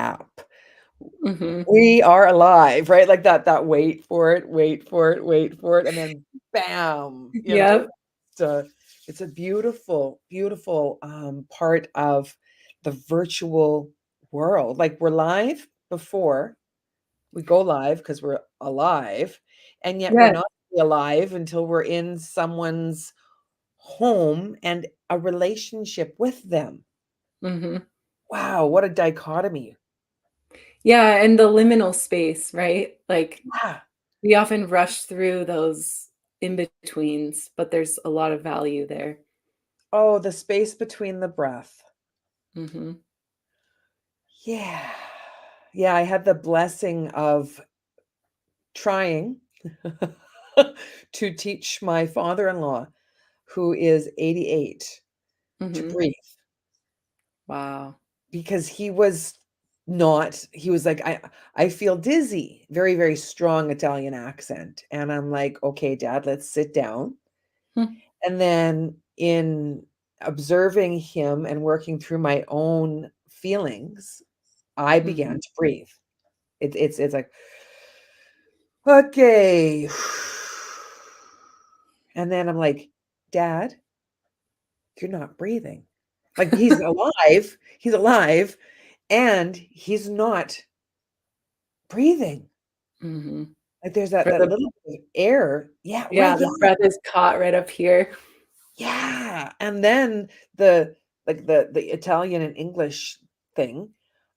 gap. Mhm. We are alive, right? Like that wait for it, wait for it, wait for it, and then bam, Yep. it's a beautiful, beautiful part of the virtual world. Like we're live before we go live because we're alive, and yet we're Yes. not alive until we're in someone's home and a relationship with them. Mhm. Wow, what a dichotomy. Yeah, and the liminal space, right? Like, Yeah. we often rush through those in-betweens, but there's a lot of value there. Oh, the space between the breath. Mhm. Yeah. Yeah, I had the blessing of trying to teach my father-in-law, who is 88, to Mhm. breathe Wow. because he was like, I feel dizzy, very, very strong Italian accent. And I'm like, okay, Dad, let's sit down. Hmm. And then in observing him and working through my own feelings, I began Mhm. to breathe. It's like, okay. And then I'm like, Dad, you're not breathing. Like he's alive, and he's not breathing. Mhm. Like there's For that the little bit of air. Yeah, right. Yeah, Yeah. the breath is caught right up here. Yeah. And then the the Italian and English thing.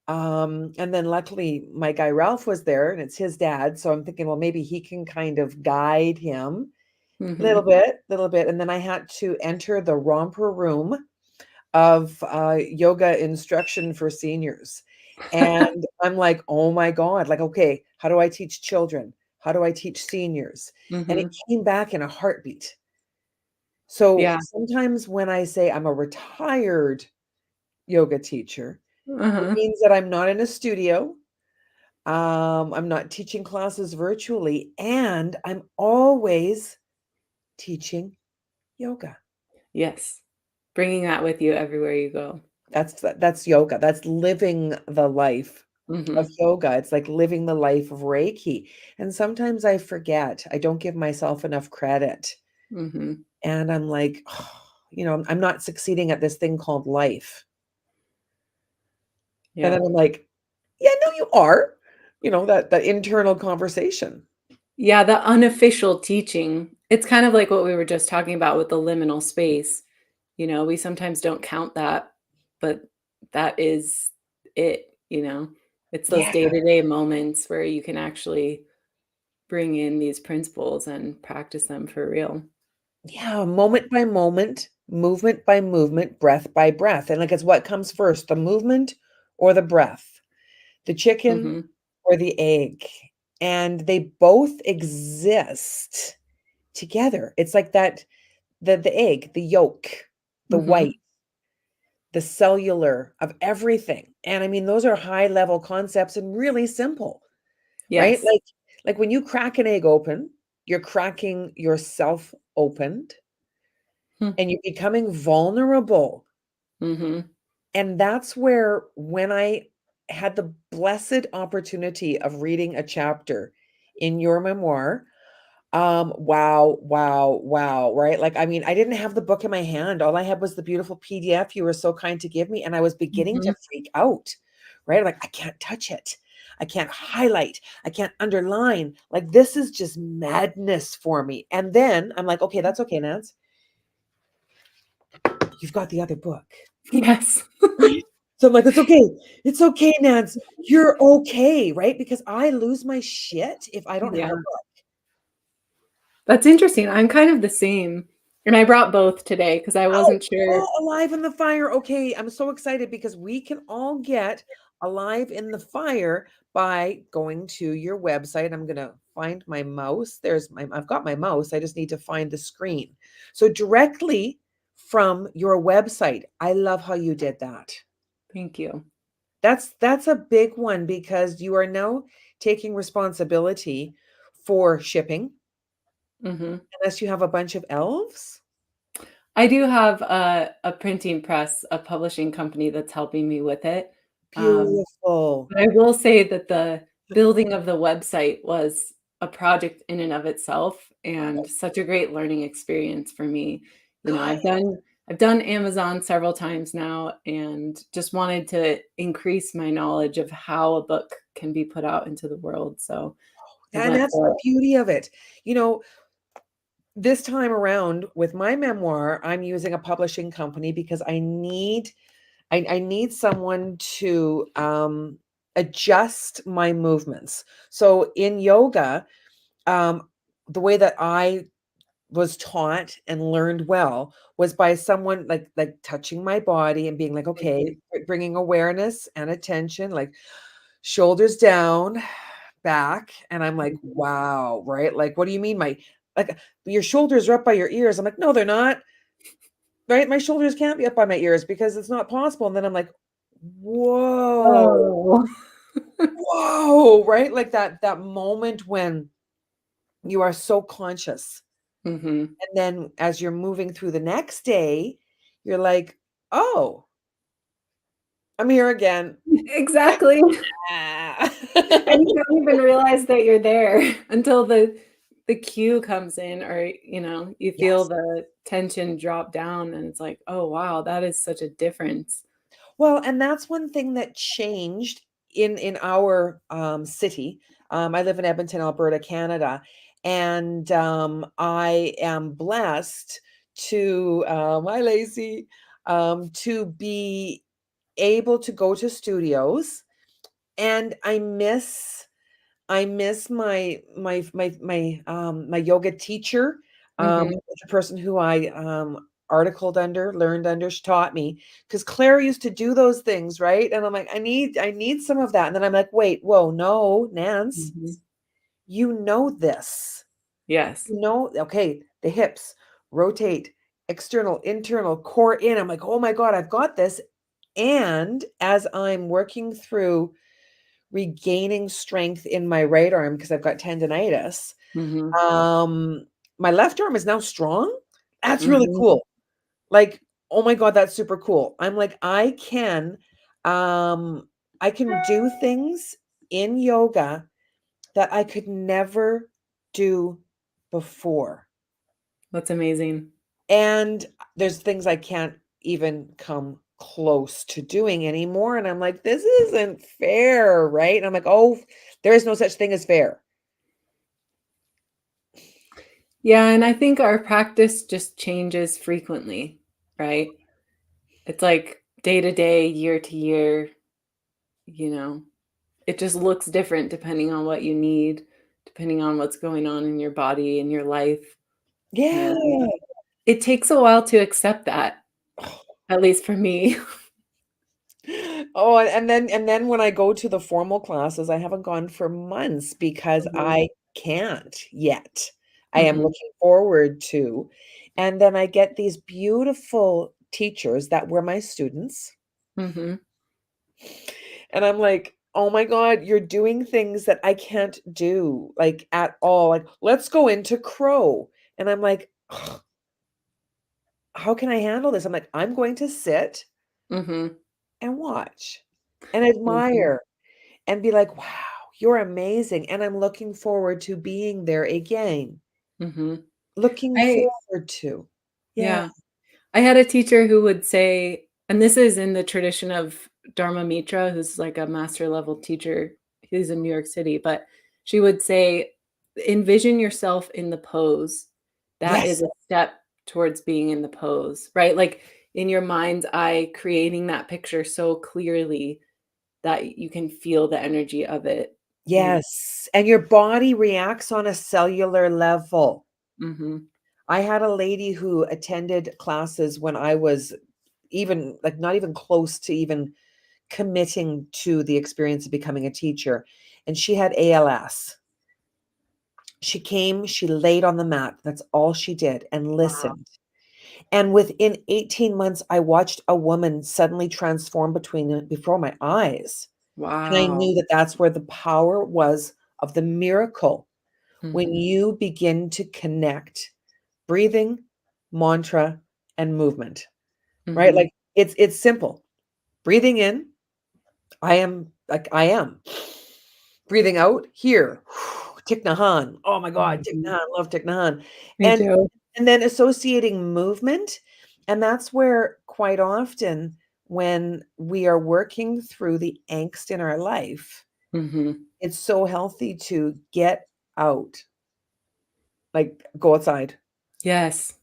And then luckily my guy Ralph was there and it's his dad. So I'm thinking, well, maybe he can kind of guide him Mhm. little bit. And then I had to enter the romper room of yoga instruction for seniors. And I'm like, oh my God, like, okay, how do I teach children? How do I teach seniors? And it Mhm. came back in a heartbeat. So Yeah. sometimes when I say I'm a retired yoga teacher, it Uh-huh. means that I'm not in a studio. I'm not teaching classes virtually, and I'm always teaching yoga. Yes. Bringing that with you everywhere you go. That's yoga. That's living the life of Mhm. yoga. It's like living the life of Reiki. And sometimes I forget. I don't give myself enough credit. Mhm. And I'm like, I'm not succeeding at this thing called life. And Yeah. then I'm like, yeah, no, you are. That internal conversation. Yeah, the unofficial teaching. It's kind of like what we were just talking about with the liminal space. We sometimes don't count that, but that is it. It's those Yeah. day-to-day moments where you can actually bring in these principles and practice them for real. Yeah. Moment by moment, movement by movement, breath by breath. And like, it's what comes first, the movement or the breath, the chicken Mhm. or the egg. And they both exist together. It's like that the egg, the yolk, the Mhm. white, the cellular of everything. And I mean, those are high level concepts and really simple, right? Yes. Like when you crack an egg open, you're cracking yourself opened Hmm. and you're becoming vulnerable. Mhm. And that's where when I had the blessed opportunity of reading a chapter in your memoir, wow, wow, wow, right? Like, I mean, I didn't have the book in my hand. All I had was the beautiful PDF you were so kind to give me, and I was beginning to Mhm. freak out, right? Like, I can't touch it. I can't highlight. I can't underline. Like, this is just madness for me. And then I'm like, okay, that's okay, Nance. You've got the other book. Yes. Right? So I'm like, it's okay. It's okay, Nance. You're okay, right? Because I lose my shit if I don't have a Yeah. book. That's interesting. I'm kind of the same, and I brought both today because I Oh, wasn't sure. oh, Alive in the Fire. Okay, I'm so excited because we can all get Alive in the Fire by going to your website. I'm gonna find my mouse. I've got my mouse. I just need to find the screen. So directly from your website. I love how you did that. Thank you. That's a big one because you are now taking responsibility for shipping, Mhm. unless you have a bunch of elves. I do have a printing press, a publishing company that's helping me with it, Beautiful. But I will say that the building of the website was a project in and of itself and such a great learning experience for me. You know, Good. I've done Amazon several times now and just wanted to increase my knowledge of how a book can be put out into the world. So I And went that's the for beauty of it. You know, this time around with my memoir, I'm using a publishing company because I need someone to adjust my movements. So in yoga, um, the way that I was taught and learned well was by someone like touching my body and being like, okay, Mhm, bringing awareness and attention, like shoulders down, back, and I'm like, mhm. wow, right? Like, what do you mean, my like your shoulders are up by your ears? I'm like, no, they're not. Right? My shoulders can't be up by my ears because it's not possible. And then I'm like, whoa, Oh. whoa, right? Like that moment when you are so conscious. Mhm. And then as you're moving through the next day, you're like, oh, I'm here again. Exactly. Ah. And you don't even realize that you're there until the cue comes in or, you feel Yes. the tension drop down and it's like, "Oh, wow, that is such a difference." Well, and that's one thing that changed in our city. I live in Edmonton, Alberta, Canada, and I am blessed to hi Lacey, to be able to go to studios, and I miss my yoga teacher, Mhm, the person who I, articled under, learned under, she taught me, because Claire used to do those things, right? And I'm like, "I need some of that." And then I'm like, "Wait, whoa, no, Nance, mhm. you know this. Yes. You know, okay, the hips, rotate, external, internal, core in." I'm like, "Oh my god, I've got this." And as I'm working through regaining strength in my right arm because I've got tendinitis, Mhm, um, my left arm is now strong. That's really mhm. cool. Like, oh my god, that's super cool. I'm like, um, I can do things in yoga that I could never do before. That's amazing. And there's things I can't even come close to doing anymore. And I'm like, this isn't fair, right? And I'm like, oh, there is no such thing as fair. Yeah, and I think our practice just changes frequently, right? It's like day to day, year to year, you know? It just looks different depending on what you need, depending on what's going on in your body, in your life, Yeah. and it takes a while to accept that, at least for me. Oh, and then when I go to the formal classes, I haven't gone for months because Mhm, I can't yet. I am mhm, looking forward to. And then I get these beautiful teachers that were my students. mhm. And I'm like, "Oh my god, you're doing things that I can't do, like, at all." Like, "Let's go into crow." And I'm like, "Ugh, how can I handle this?" I'm like, "I'm going to sit Mhm, and watch and mhm, admire and be like, 'Wow, you're amazing.'" And I'm looking forward to being there again. mhm. Looking I forward to. Yeah. Yeah. I had a teacher who would say and this is in the tradition of Dharma Mitra, who's like a master level teacher. He's in New York City, but she would say, "Envision yourself in the pose." That is Yes. a step towards being in the pose, right? Like, in your mind's eye, creating that picture so clearly that you can feel the energy of it, and Yes. And your body reacts on a cellular level. Mhm, I had a lady who attended classes when I was even like not even close to even committing to the experience of becoming a teacher. And she had ALS. She came, she laid on the mat. That's all she did and wow, listened. And within 18 months, I watched a woman suddenly transform before my eyes. And I wow. knew that that's where the power was of the miracle when Mhm, you begin to connect breathing, mantra, and movement, right? mhm, Like it's simple. Breathing in, I am. Breathing out, here. Thich Nhat Hanh. Oh my God, Thich Mhm. Nhat Hanh, love Thich Nhat Hanh. Me And too. and then associating movement, and that's where quite often when we are working through the angst in our life, Mhm. it's so healthy to get out, like, go outside. Yes.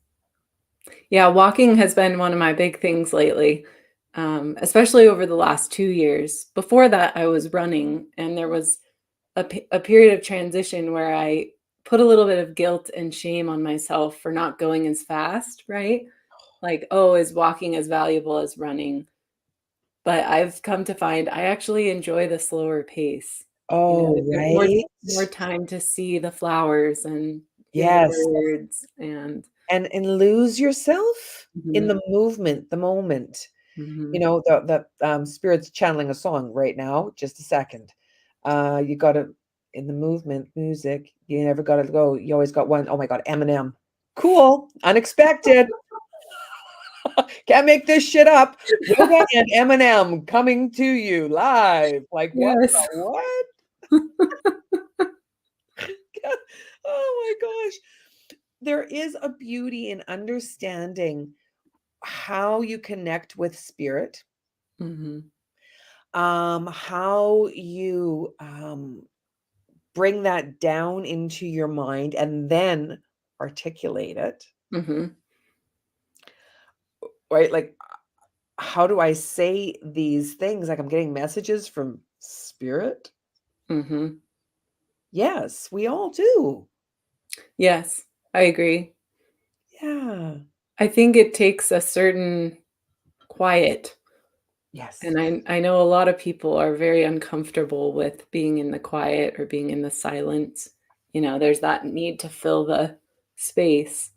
Yeah, walking has been one of my big things lately, especially over the last 2 years. Before that, I was running, and there was a period of transition where I put a little bit of guilt and shame on myself for not going as fast, right? Like, "Oh, is walking as valuable as running?" But I've come to find I actually enjoy the slower pace. You know, Oh, I get right? more time to see the flowers and hear the Yes. birds and And lose yourself in Mhm, the movement, the moment. You mhm. know, spirit's channeling a song right now, just a second. You gotta in the movement, music, you never gotta go. You always got one. Oh my God, Eminem. Cool, unexpected. Can't make this shit up. Yoga and Eminem coming to you live. Like, what the Yes. what? Oh my gosh. There is a beauty in understanding how you connect with spirit, Mhm, how you bring that down into your mind and then articulate it, mhm, right? Like, how do I say these things? Like, I'm getting messages from spirit. mhm. Yes, we all do. Yes, I agree. Yeah. I think it takes a certain quiet, Yes. and I know a lot of people are very uncomfortable with being in the quiet or being in the silence. You know, there's that need to fill the space,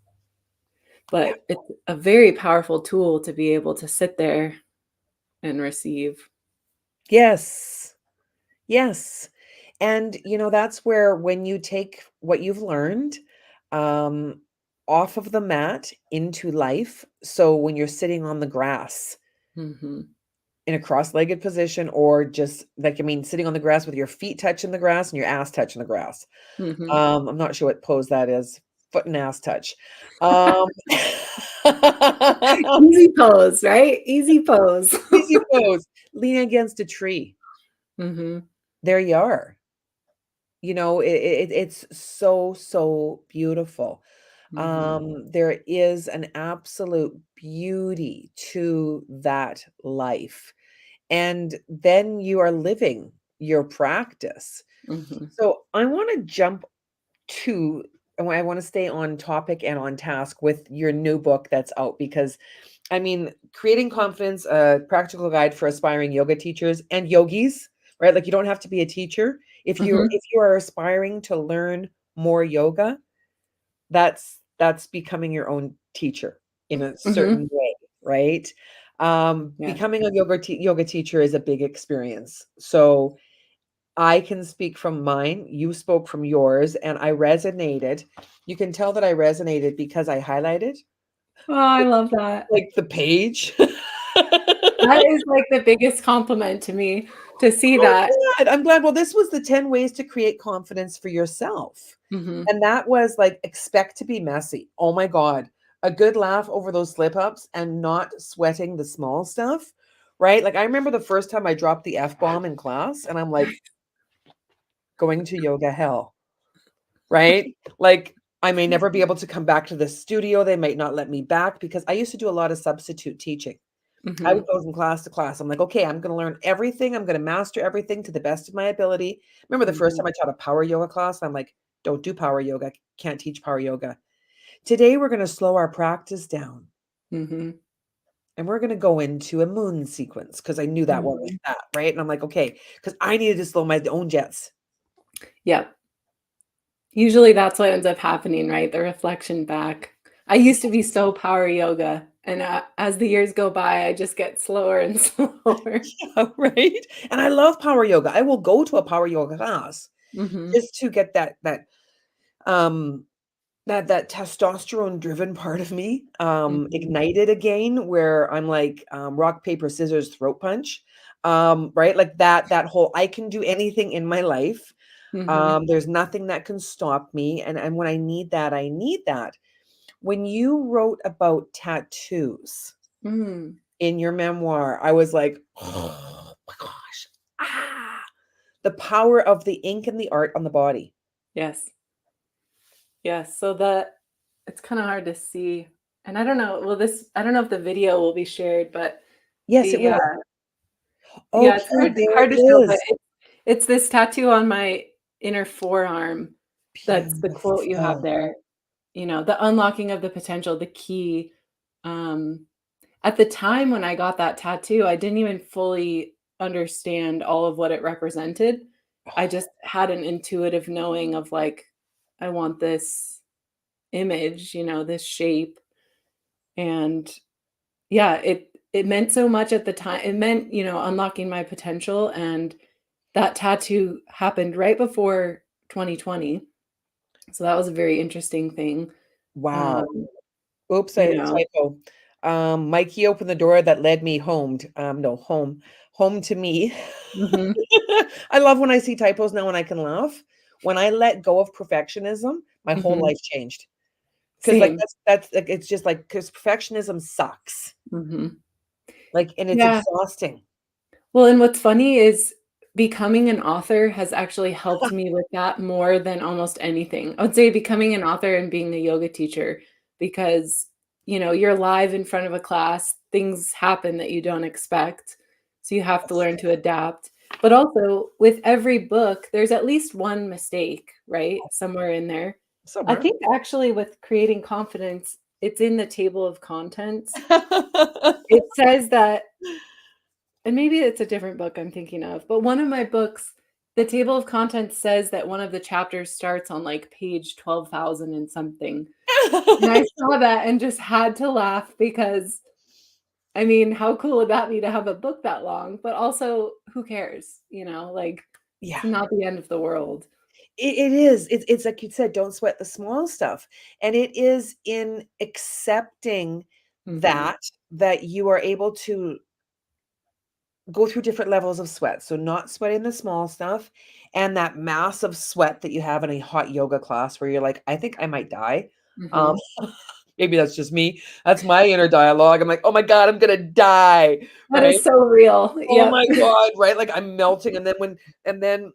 Yeah. but it's a very powerful tool to be able to sit there and receive. Yes. Yes. And, that's where when you take what you've learned, um, off of the mat into life. So when you're sitting on the grass Mhm, in a cross-legged position, or just like, I mean, sitting on the grass with your feet touching the grass and your ass touching the grass. mhm. I'm not sure what pose that is. Foot and ass touch. Um, Easy pose, right? Easy pose. easy pose. Lean against a tree. Mhm, There you are. It's so, so beautiful. mhm, There is an absolute beauty to that life. And then you are living your practice. mhm, So I want to jump to, I want to stay on topic and on task with your new book that's out, because I mean, Creating Confidence, a practical guide for aspiring yoga teachers and yogis, right? Like, you don't have to be a teacher. mhm, If you are aspiring to learn more yoga, that's becoming your own teacher in a mhm. certain way, right? Yeah. Becoming a yoga teacher is a big experience. So I can speak from mine, you spoke from yours, and I resonated. You can tell that I resonated because I highlighted, Oh, I love that. like, the page. That is, like, the biggest compliment to me to see Oh, that. good. I'm glad. Well, this was the 10 ways to create confidence for yourself. Mhm, And that was like, expect to be messy. Oh my God. A good laugh over those slip ups and not sweating the small stuff, right? Like, I remember the first time I dropped the F bomb in class, and I'm like, going to yoga hell, right? Like, I may never be able to come back to the studio. They might not let me back, because I used to do a lot of substitute teaching. I would mhm, go from class to class. I'm like, "Okay, I'm gonna learn everything. I'm gonna master everything to the best of my ability." Remember the first mhm, time I taught a power yoga class, I'm like, "Don't do power yoga. Can't teach power yoga." Today, we're gonna slow our practice down, mhm, and we're gonna go into a moon sequence, because I knew that one was mhm. that, right? And I'm like, "Okay," because I needed to slow my own jets. Yep. Usually that's what ends up happening, right? The reflection back. I used to be so power yoga, and, as the years go by, I just get slower and slower. Right? And I love power yoga. I will go to a power yoga class Mhm, just to get um that testosterone driven part of me, mhm, ignited again, where I'm like, rock, paper, scissors, throat punch. right? Like that whole I can do anything in my life. Mhm. There's nothing that can stop me. And when I need that, I need that. When you wrote about tattoos Mm. in your memoir, I was like, oh my gosh. Ah, the power of the ink and the art on the body. Yes. Yes, so that it's kinda hard to see, and I don't know, well, this I don't know if the video will be shared, but Yes, it the, will. yeah, it's Okay, there hard it to show, but is. it's this tattoo on my inner forearm that's the quote you have Beautiful. there, the unlocking of the potential, the key. Um, at the time when I got that tattoo, I didn't even fully understand all of what it represented. I just had an intuitive knowing of, like, I want this image, this shape, and yeah, it meant so much at the time. It meant, unlocking my potential, and that tattoo happened right before 2020, so that was a very interesting thing. Wow. Um, Oops, you I know typo. Mikey opened the door that led me home. No, home to me. Mhm, I love when I see typos now and I can laugh. When I let go of perfectionism, my whole mhm, life changed. Because like same, that's like it's just like because perfectionism sucks. mhm. Like, and it's Yeah. exhausting. Well, and what's funny is becoming an author has actually helped me with that more than almost anything. I would say becoming an author and being a yoga teacher because, you're live in front of a class, things happen that you don't expect. So you have to learn to adapt. But also, with every book, there's at least one mistake, right? Somewhere in there. I Somewhere. think actually with creating confidence, it's in the table of contents. It says that, and maybe it's a different book I'm thinking of, but one of my books, the table of contents says that one of the chapters starts on, like, page 12,000 and something, and I saw that and just had to laugh because, I mean, how cool would that be to have a book that long? But also, who cares, like, Yeah. it's not the end of the world. It is. It's like you said, don't sweat the small stuff. And it is in accepting Mhm, that you are able to go through different levels of sweat. So not sweating the small stuff and that massive sweat that you have in a hot yoga class where you're like, I think I might die. Um, mhm. maybe that's just me. That's my inner dialogue. I'm like, oh my God, I'm gonna die. That Right. is so real. Oh Yep. my God, right? Like I'm melting, and then,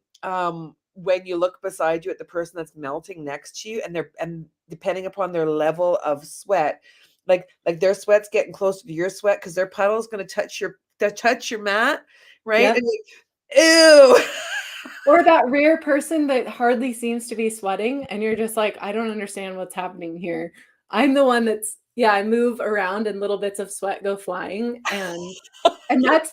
when you look beside you at the person that's melting next to you, and depending upon their level of sweat, like their sweat's getting closer to your sweat because their puddle's gonna touch your mat, right? Yep. And like, ew. Or that rare person that hardly seems to be sweating, and you're just like, "I don't understand what's happening here." I'm the one that's, yeah, I move around and little bits of sweat go flying, and that's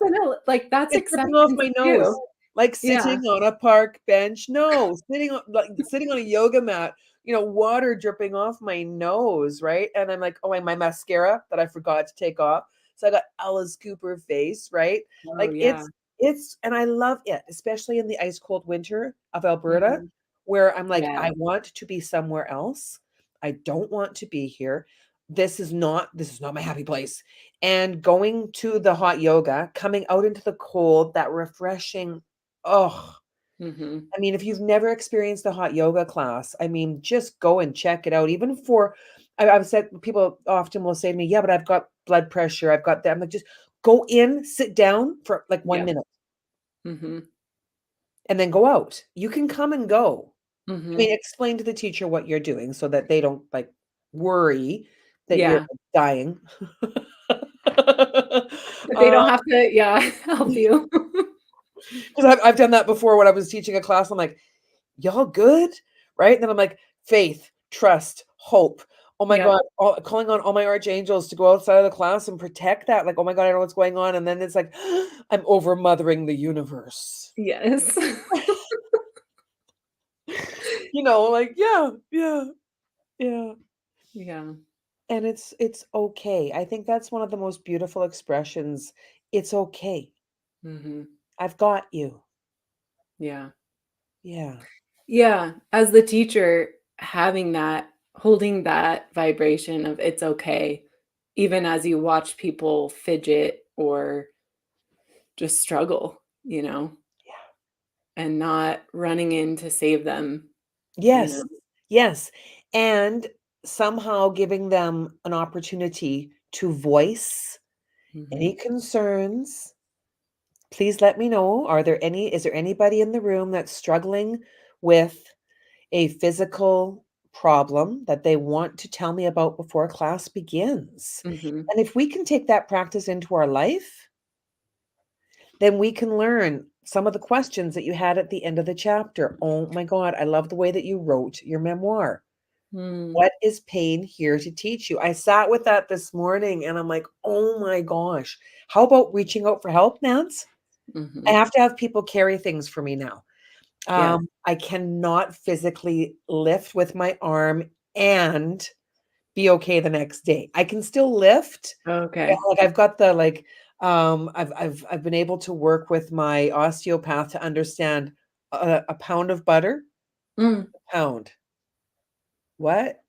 like, that's It's dripping off acceptance my nose, too. like Yeah. sitting on a park bench. No, sitting on a yoga mat, water dripping off my nose, right? And I'm like, "Oh, and my mascara that I forgot to take off." So I got Alice Cooper face, right? Oh, Like yeah. it's and I love it, especially in the ice cold winter of Alberta, Mhm. where I'm like, Yeah. "I want to be somewhere else. I don't want to be here. This is not my happy place." And going to the hot yoga, coming out into the cold, that refreshing, oh, Mhm. I mean, if you've never experienced a hot yoga class, I mean, just go and check it out. Even for I've said people often will say to me, "Yeah, but I've got blood pressure, I've got that." I'm like, "Just go in, sit down for like 1 Yeah. minute, Mhm. and then go out. You can come and go." I mean, Mhm. explain to the teacher what you're doing so that they don't, like, worry that you're Yeah. dying. But they Uh don't have to, yeah, help you. 'Cause I've done that before when I was teaching a class, I'm like, "Y'all good?" Right? And then I'm like, "Faith, trust, hope. Oh my Yep. god," calling on all my archangels to go outside of the class and protect that, like, "Oh my god, I know what's going on," and then it's like, I'm over mothering the universe. Yes. Like, yeah, yeah, yeah, Yeah. and it's okay. I think that's one of the most beautiful expressions. It's okay. Mhm. I've got you. Yeah. Yeah. Yeah, as the teacher, having that holding that vibration of it's okay, even as you watch people fidget or, just struggle, Yeah. and not running in to save them, you know? Yes. Yes. And somehow giving them an opportunity to voice any Mhm. concerns. Please let me know. Is there anybody in the room that's struggling with a physical problem that they want to tell me about before class begins? Mhm. And if we can take that practice into our life, then we can learn some of the questions that you had at the end of the chapter. Oh my God, I love the way that you wrote your memoir. Mm. What is pain here to teach you? I sat with that this morning and I'm like, oh my gosh, how about reaching out for help, Nance? I Mhm. have to have people carry things for me now. Yes. I cannot physically lift with my arm and be okay the next day. I can still lift. Yeah, Okay. like I've got the I've been able to work with my osteopath to understand a pound of butter, Mm. pound. What?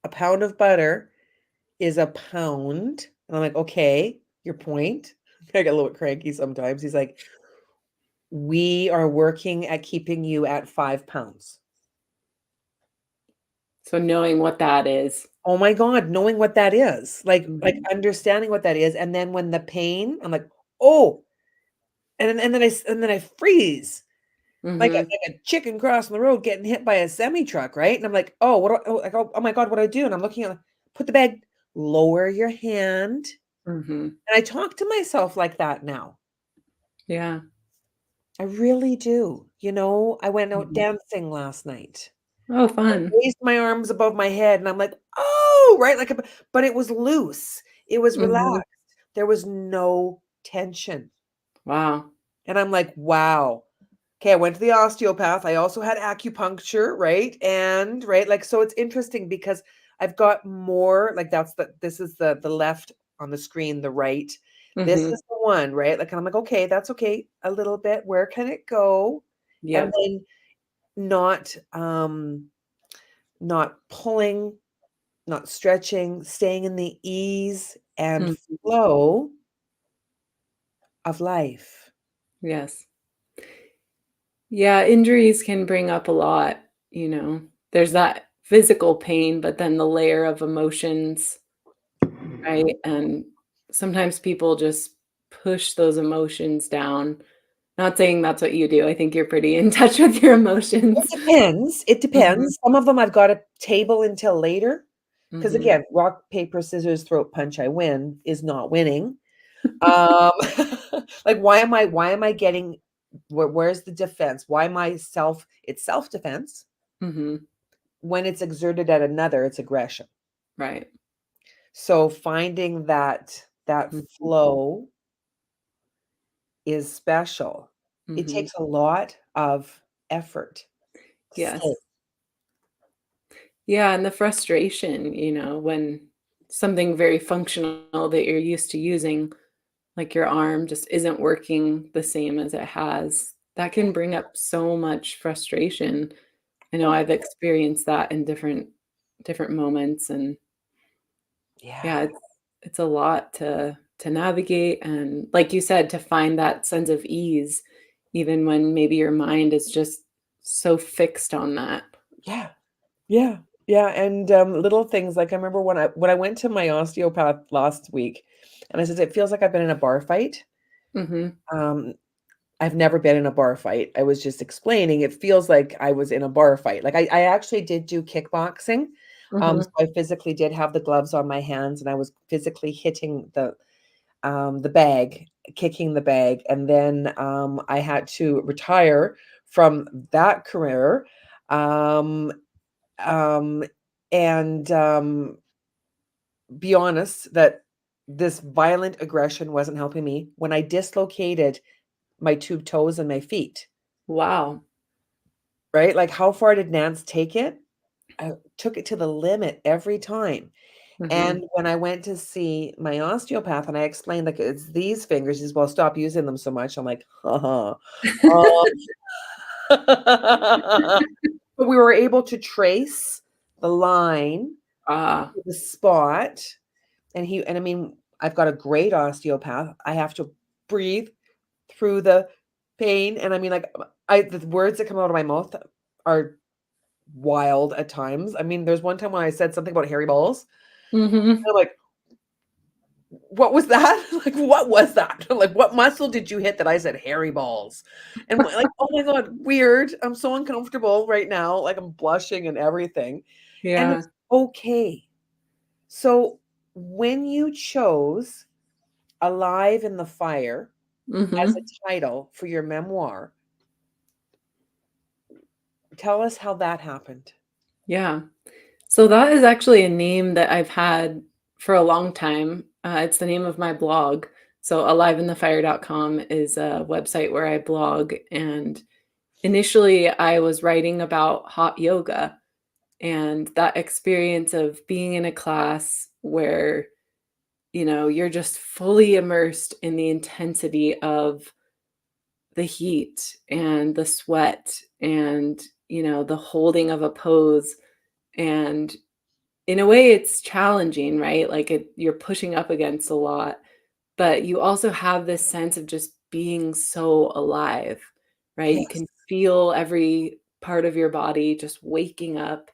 A pound of butter is a pound. And I'm like, okay, your point. I get a little bit cranky sometimes. He's like, we are working at keeping you at 5 pounds. So knowing what that is. Oh my God, knowing what that is, like Mhm. understanding what that is, and then when the pain, I'm like, "Oh," and then I freeze Mhm. like a chicken crossing the road getting hit by a semi truck, right? And I'm like, "Oh, what do I, oh, like, oh my God, what do I do?" And I'm looking at, put the bag, lower your hand, Mhm. and I talk to myself like that now. Yeah. I really do. I went out Mhm. dancing last night. Oh, I fun. raised my arms above my head and I'm like, "Oh," right? But it was loose. It was Mhm. relaxed. There was no tension. Wow. And I'm like, "Wow." Okay, I went to the osteopath. I also had acupuncture, right? And right, like so it's interesting because I've got more like this is the left on the screen, the right. This Mhm. is the one, right? Like and I'm like, "Okay, that's okay. A little bit. Where can it go?" And Yep. then not not pulling, not stretching, staying in the ease and Mhm. flow of life. Yes. Yeah, injuries can bring up a lot, you know? There's that physical pain, but then the layer of emotions, right? And sometimes people just push those emotions down. Not saying that's what you do. I think you're pretty in touch with your It emotions. depends, it Mhm. depends. Some of them I've gotta table until later, because Mhm. again, rock, paper, scissors, throat punch, I win is not winning. Um, like, why am I getting where's the defense? Why am I it's self-defense. Mhm. When it's exerted at another, it's aggression. Right. So finding that Mhm. flow is special. It Mhm. takes a lot of effort to stay. Yes. Yeah, and the frustration, when something very functional that you're used to using, like your arm, just isn't working the same as it has. That can bring up so much frustration. I know Oh, I've experienced that in different moments, and yeah, yeah. it's a lot to navigate, and like you said, to find that sense of ease even when maybe your mind is just so fixed on that. Yeah. Yeah. Yeah, and, little things, like, I remember when I went to my osteopath last week, and I said, "It feels like I've been in a bar fight." Mhm. Um, I've never been in a bar fight. I was just explaining, it feels like I was in a bar fight. Like, I actually did do kickboxing, so Mhm. I physically did have the gloves on my hands, and I was physically hitting the bag, kicking the bag, and then, I had to retire from that career, um, um, and, be honest that this violent aggression wasn't helping me when I dislocated my 2 toes and my feet, Wow. right? Like, how far did Nance take it? I took it to the limit every time. Mhm. And when I went to see my osteopath and I explained, like, "It's these fingers," he says, "Well, stop using them so much." I'm like, "Uh-huh." But we were able to trace the line Ah. to the spot, and I mean, I've got a great osteopath. I have to breathe through the pain. And I mean, like, the words that come out of my mouth are wild at times. I mean, there's one time when I said something about hairy balls. Mhm. And I'm like, what was that? Like, what was that? Like, what muscle did you hit that I said hairy balls? And like, oh my God, weird. I'm so uncomfortable right now. Like, I'm blushing and everything. And Yeah. it's okay. So when you chose Alive in the Fire as Mhm. a title for your memoir, tell us how that happened. Yeah. So that is actually a name that I've had for a long time. It's the name of my blog. So aliveinthefire.com is a website where I blog, and initially I was writing about hot yoga and that experience of being in a class where, you're just fully immersed in the intensity of the heat and the sweat and, the holding of a pose. And in a way, it's challenging, right? Like you're pushing up against a lot, but you also have this sense of just being so alive, right? You Yes. can feel every part of your body just waking up,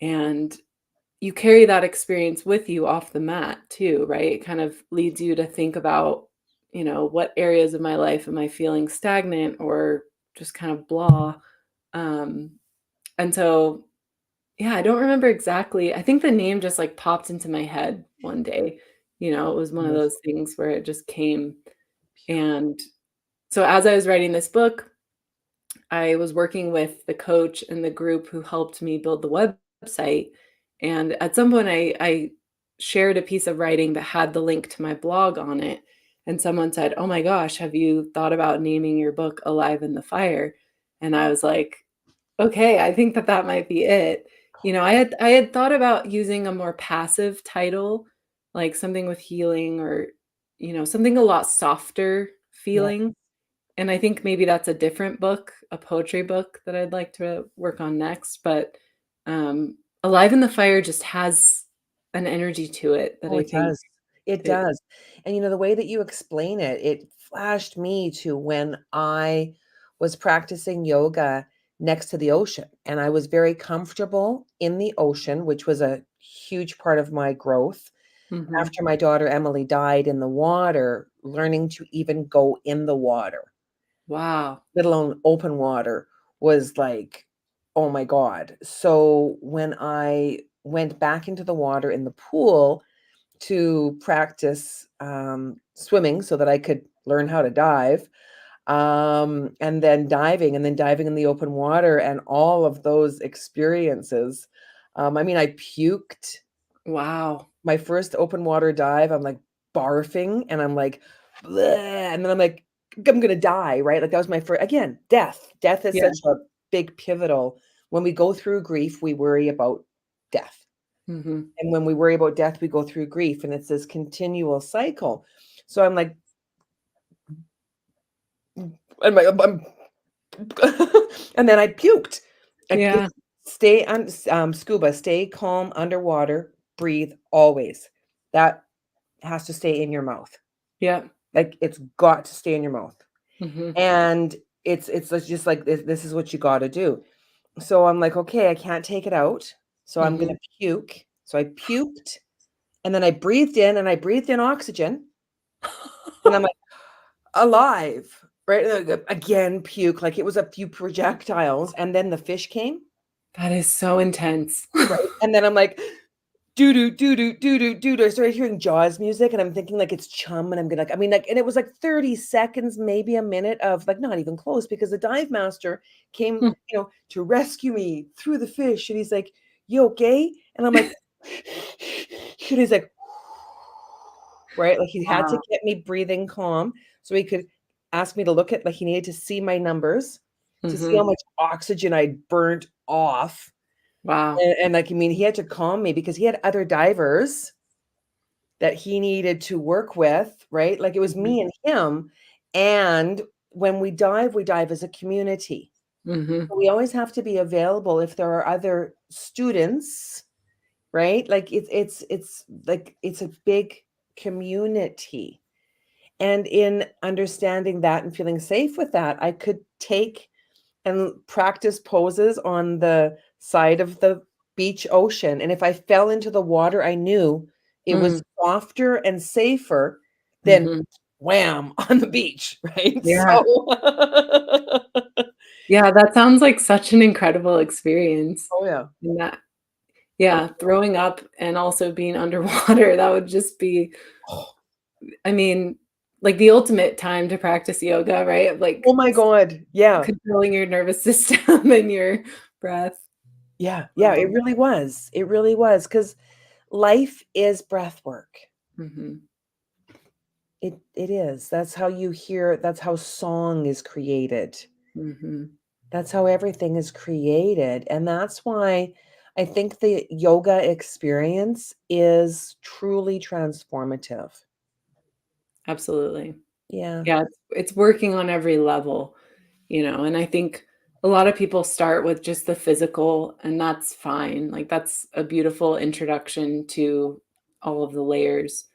and you carry that experience with you off the mat too, right? It kind of leads you to think about, what areas of my life am I feeling stagnant or just kind of blah. Um, and so yeah, I don't remember exactly. I think the name just, like, popped into my head one day. It was one of those things where it just came, and so as I was writing this book, I was working with the coach and the group who helped me build the website, and at some point, I shared a piece of writing that had the link to my blog on it, and someone said, "Oh my gosh, have you thought about naming your book Alive in the Fire?" And I was like, okay, I think that that might be it. I had thought about using a more passive title, like something with healing or, something a lot softer Yeah. feeling, and I think maybe that's a different book, a poetry book that I'd like to work on next, but, Alive in the Fire just has an energy to it that Oh, I it think does. It it does. And the way that you explain it, it flashed me to when I was practicing yoga next to the ocean. And I was very comfortable in the ocean, which was a huge part of my growth. Mhm. After my daughter Emily died in the water, learning to even go in the water, Wow. let alone open water, was like, oh my God. So when I went back into the water in the pool, to practice, swimming so that I could learn how to dive, and then diving in the open water and all of those experiences. I mean, I puked Wow. my first open water dive. I'm like barfing and I'm like, "Bleh," and then I'm like, I'm gonna die, right? Like that was my first, again, death. Death is Yeah. such a big pivotal. When we go through grief, we worry about death. Mhm. And when we worry about death, we go through grief, and it's this continual cycle. So I'm like, and I'm and then I puked. Yeah. Stay on scuba, stay calm underwater, breathe always. That has to stay in your mouth. Yeah. Like it's got to stay in your mouth. Mhm. And it's just like this is what you got to do. So I'm like, okay, I can't take it out. So I'm gonna Mhm. puke. So I puked, and then I breathed in, and I breathed in oxygen, and I'm like, alive, right? Again, puke, like it was a few projectiles, and then the fish came, That is so intense. right? And then I'm like, doo doo doo doo doo doo doo doo. I started hearing Jaws music, and I'm thinking like it's Chum, and I'm gonna, I mean, like, and it was like 30 seconds, maybe a minute of like not even close, because the dive master came, Hmm. to rescue me through the fish, and he's like, "You okay?" And I'm like, and he's like, right? Like he had to Wow. get me breathing calm so he could ask me to look at, like, he needed to see my numbers to see how Mhm. much oxygen I'd burnt off. Wow. And like, I mean, he had to calm me because he had other divers that he needed to work with, right? Like it was Mhm. me and him. And when we dive as a community. Mhm. We always have to be available if there are other students, right? Like it's like it's a big community. And in understanding that and feeling safe with that, I could take and practice poses on the side of the beach ocean. And if I fell into the water, I knew it was Mm, softer and safer than mhm. wham on the beach, right? Yeah. So, Yeah, that sounds like such an incredible experience. oh yeah. And that Oh, yeah, throwing up and also being underwater, that would just be oh I mean, like, the ultimate time to practice yoga, right? Of, oh like, my God. Yeah. controlling your nervous system and your breath. Yeah. Yeah. It Um, really was. It really was. Because life is breath work. mhm, It is. That's how you hear, that's how song is created. mhm. That's how everything is created, and that's why I think the yoga experience is truly transformative. Absolutely. Yeah. Yeah, it's working on every level, and I think a lot of people start with just the physical, and that's fine. Like, that's a beautiful introduction to all of the layers,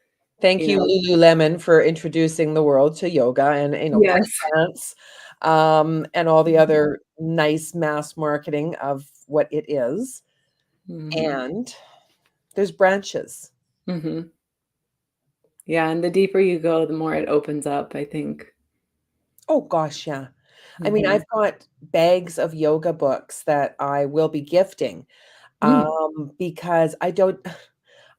Thank you you, know? Lululemon, for introducing the world to yoga and, tap Yes. dance, and all the other nice mass marketing of what it is, Mhm. and there's branches. Mhm. Yeah, and the deeper you go, the more it opens up, I think. Oh gosh, yeah. I mean, Mhm. I've got bags of yoga books that I will be gifting. Mm. Because I don't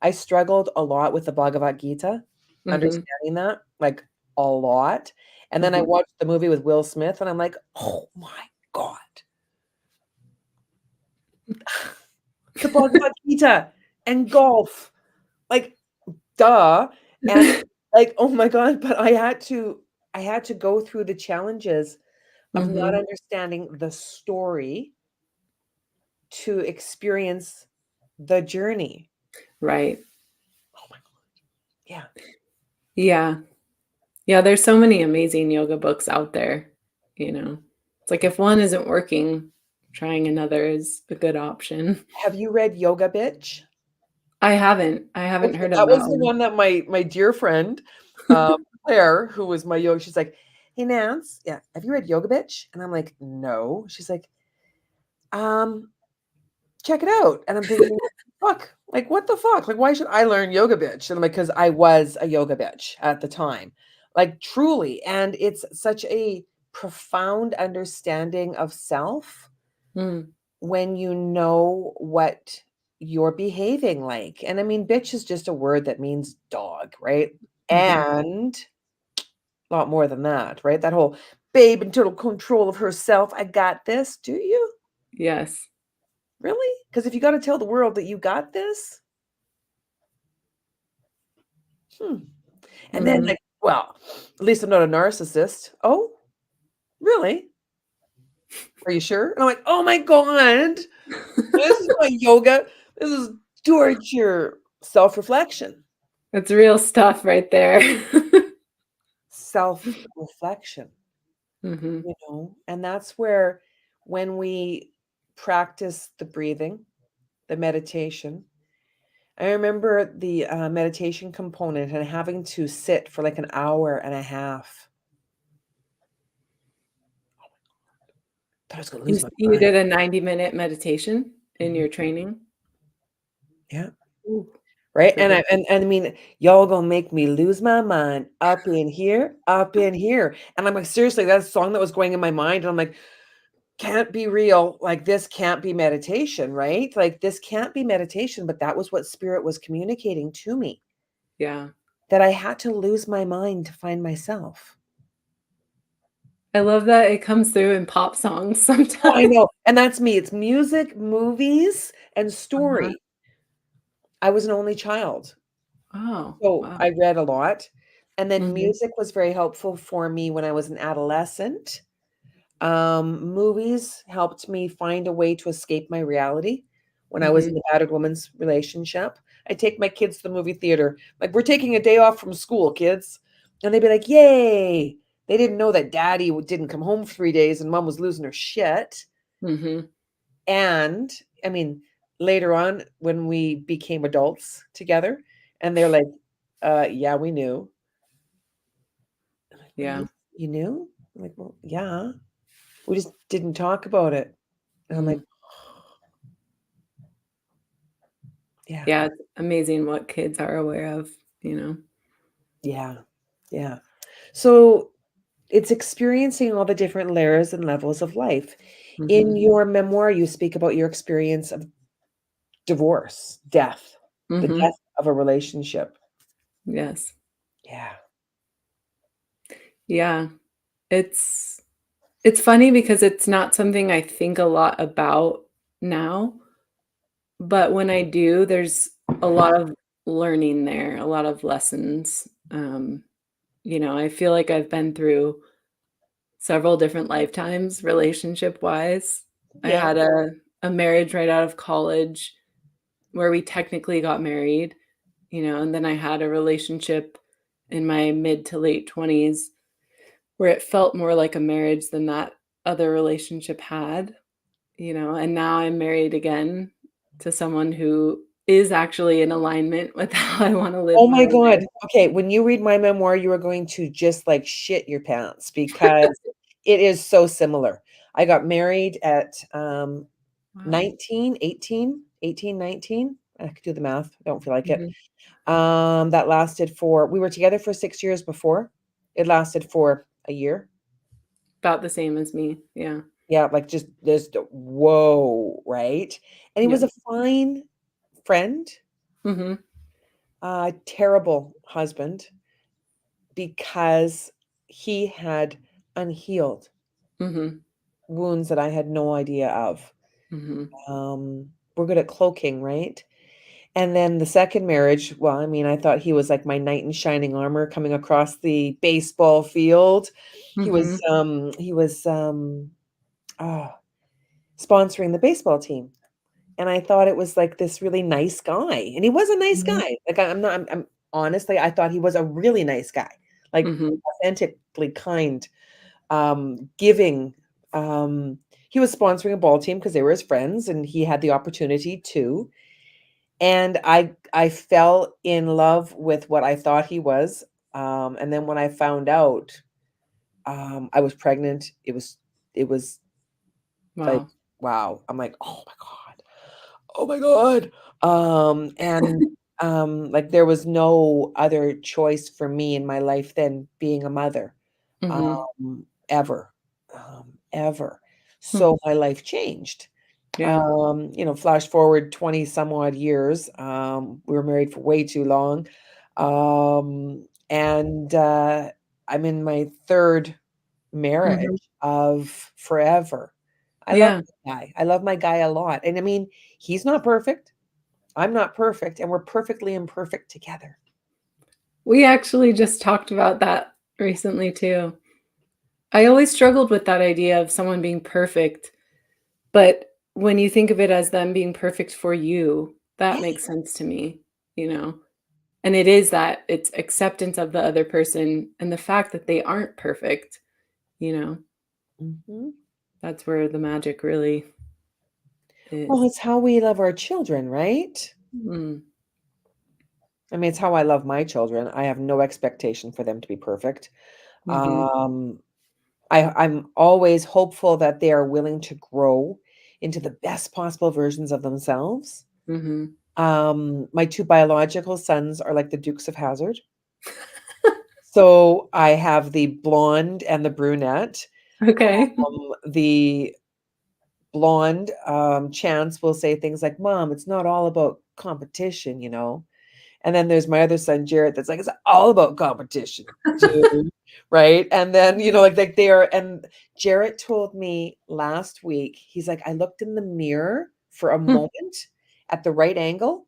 I struggled a lot with the Bhagavad Gita, Mhm. understanding that, like, a lot, and then I Mhm. watched the movie with Will Smith, and I'm like, "Oh my god, the Bhagavad Gita and golf, like, duh," and, like, oh my god, but I had to go through the challenges of not Mhm. understanding the story to experience the journey. Right. Oh my yeah. Yeah. Yeah, there's so many amazing yoga books out there, you know? It's like if one isn't working, trying another is a good option. Have you read Yoga Bitch? I haven't Okay, heard of that that was the one. one that my dear friend, um, Claire, who was my yoga she's like, "Hey, Nance, yeah, have you read Yoga Bitch?" And I'm like, "No." She's like, "Um, check it out." And I'm thinking, "Fuck, like, what the fuck? Like, why should I learn Yoga Bitch?" And I'm like, "'Cause I was a yoga bitch at the time." Like, truly, and it's such a profound understanding of self Mm, when you know what you're behaving like. And I mean, bitch is just a word that means dog, right? mhm. And a lot more than that, right? That whole babe in total control of herself. I got this. Do you Yes. really? Because if you got to tell the world that you got this, hmm. And then, Mhm. like, well, at least I'm not a narcissist. Oh, really? Are you sure? And I'm like, oh my God, this is my yoga. This is towards your self reflection. That's real stuff right there. Self reflection. Mhm. And that's where when we practice the breathing, the meditation, I remember the meditation component and having to sit for like an hour and a half. Thought I was going to lose my You mind. did a 90-minute meditation in Mhm. your training? Yeah. Ooh, Right. for good. And I mean, y'all gonna make me lose my mind up in here, up in here. And I'm like, seriously, that song that was going in my mind. And I'm like, can't be real. Like, this can't be meditation, right? Like, this can't be meditation. But that was what spirit was communicating to me. Yeah. That I had to lose my mind to find myself. I love that it comes through in pop songs Oh, I sometimes. know, and that's me. It's music, movies, and Uh-huh. story. I was an only child, Oh, so wow. I read a lot, and then Mhm. music was very helpful for me when I was an adolescent. Movies helped me find a way to escape my reality when I was in Mhm. the battered woman's relationship. I take my kids to the movie theater, like, "We're taking a day off from school, kids," and they'd be like, "Yay." They didn't know that daddy didn't come home for 3 days and mom was losing her shit. Mhm. And, I mean, later on when we became adults together, and they're like, yeah, we knew." Yeah. You knew?" I'm like, "Well, yeah. We just didn't talk about it." And I'm like, Mm. "Yeah, Yeah, it's amazing what kids are aware of, you know? yeah, yeah." So, it's experiencing all the different layers and levels of life. In Mhm. your memoir, you speak about your experience of divorce, death, the Mhm. death of a relationship. Yes. Yeah. Yeah. It's it's funny because it's not something I think a lot about now, but when I do, there's a lot of learning there, a lot of lessons. I feel like I've been through several different lifetimes relationship-wise. I Yeah. had a marriage right out of college where we technically got married, and then I had a relationship in my mid to late 20s where it felt more like a marriage than that other relationship had, and now I'm married again to someone who is actually in alignment with how I wanna live Oh my my god. life. Okay, when you read my memoir, you are going to just, like, shit your pants because it is so similar. I got married at, Wow. 19, 18, 18, 19. I could do the math, I don't feel like it. Mhm. That lasted for we were together for 6 years before. It lasted for a year. About the same as me, yeah. Yeah, like, just whoa, right? And he was Yep. a fine friend, Mhm. terrible husband because he had unhealed Mhm. wounds that I had no idea of. Mhm. We're good at cloaking, right? And then the second marriage, well, I mean, I thought he was like my knight in shining armor coming across the baseball field. Mhm. He was ah, sponsoring the baseball team. And I thought it was like this really nice guy. And he was a nice Mhm. guy. Like I'm not I'm honestly I thought he was a really nice guy. Like Mhm. authentically kind, giving. Um, he was sponsoring a ball team because they were his friends and he had the opportunity to. And I fell in love with what I thought he was. And then when I found out, I was pregnant, it was like, Wow. wow. I'm like, "Oh my God. Oh my God." And like there was no other choice for me in my life than being a mother. Mhm. Ever, ever. Hmm. So my life changed. Yeah. Flash forward 20 some odd years. We were married for way too long. And I'm in my third marriage Mhm. of forever. I love Yeah. my guy. I love my guy a lot. And I mean, he's not perfect. I'm not perfect, and we're perfectly imperfect together. We actually just talked about that recently too. I always struggled with that idea of someone being perfect, but when you think of it as them being perfect for you, that Yeah. makes sense to me, you know? And it is that, it's acceptance of the other person and the fact that they aren't perfect, you know? Mhm. That's where the magic really Well, is. it's how we love our children, right? Mm. I mean, it's how I love my children. I have no expectation for them to be perfect. Mhm. Um, I'm always hopeful that they are willing to grow into the best possible versions of themselves. Mhm. My 2 biological sons are like the Dukes of Hazzard. So I have the blonde and the brunette. Okay. The blonde, Chance will say things like, "Mom, it's not all about competition, you know?" And then there's my other son, Jarrett, that's like, "It's all about competition, dude." Right? And then, like they are and Jarrett told me last week, he's like, "I looked in the mirror for a Hmm. moment at the right angle,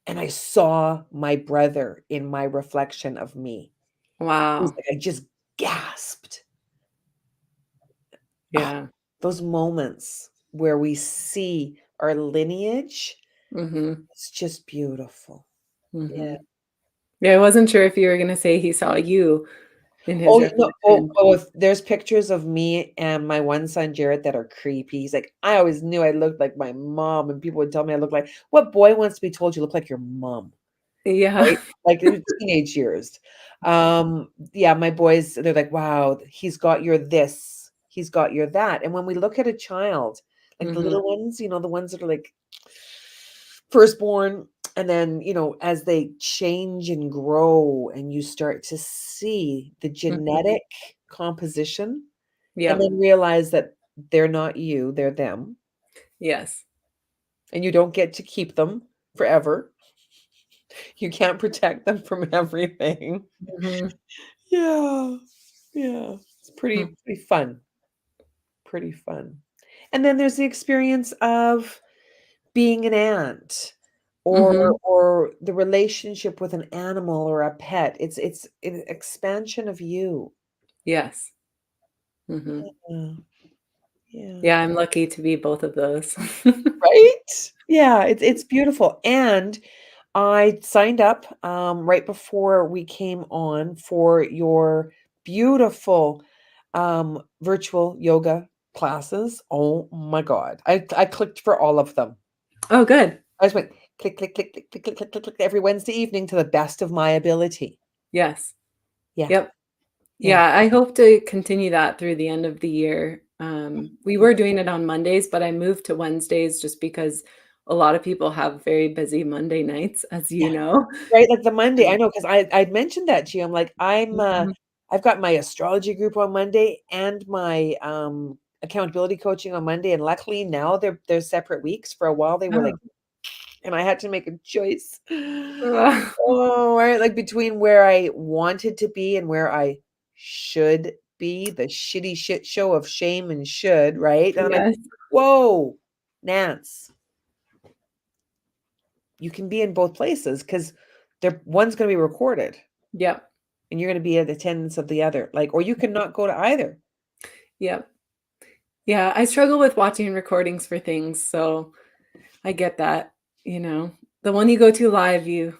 and I saw my brother in my reflection of me." He's Wow. like, "I just gasped." Ah, Yeah. those moments where we see our lineage, Mhm. it's just beautiful. Yeah. Mhm. Yeah, I wasn't sure if you were gonna say he saw you in his Oh, no, reflection. if there's pictures of me and my one son, Jarrett, that are creepy. He's like, "I always knew I looked like my mom," and people would tell me I look like what boy wants to be told you look like your mom? Yeah. right? Like in teenage years. Yeah, my boys, they're like, wow, he's got your this, he's got your that. And when we look at a child, like the Mhm. little ones, the ones that are like firstborn, and then, as they change and grow, and you start to see the Mhm. genetic composition, and Yep. then realize that they're not you, they're them, Yes. and you don't get to keep them forever. You can't protect them from everything. Mhm. Yeah. Yeah. It's Hmm. pretty fun. Pretty fun. And then there's the experience of being an aunt, or Mhm. or the relationship with an animal or a pet. It's an expansion of you. Yes. Mhm. Yeah. Yeah. Yeah, I'm lucky to be both of those. Right? Yeah, it's beautiful. And I signed up right before we came on for your beautiful virtual yoga classes. Oh my God. I clicked for all of them. Oh, good. I just went click, click, click, click, click, click, click, click, click every Wednesday evening to the best of my ability. Yes. Yeah. Yep. Yeah. Yeah, I hope to continue that through the end of the year. We were doing it on Mondays, but I moved to Wednesdays just because a lot of people have very busy Monday nights, as you Yeah. know. Right. Like the Monday, I Um, know because I'd mentioned that to you. I'm like, mhm. I've got my astrology group on Monday and my accountability coaching on Monday. And luckily now they're separate weeks. For a while they were like, Oh, and I had to make a choice. wow. Oh, right. Like between where I wanted to be and where I should be, the shitty shit show of shame and should, right? And I'm like, Yes. whoa, Nance, you can be in both places because one's gonna be recorded Yep. and you're gonna be at attendance of the other. Like, or you can not go to either. Yep. Yeah, I struggle with watching recordings for things, so I get that, you know. The one you go to live, you're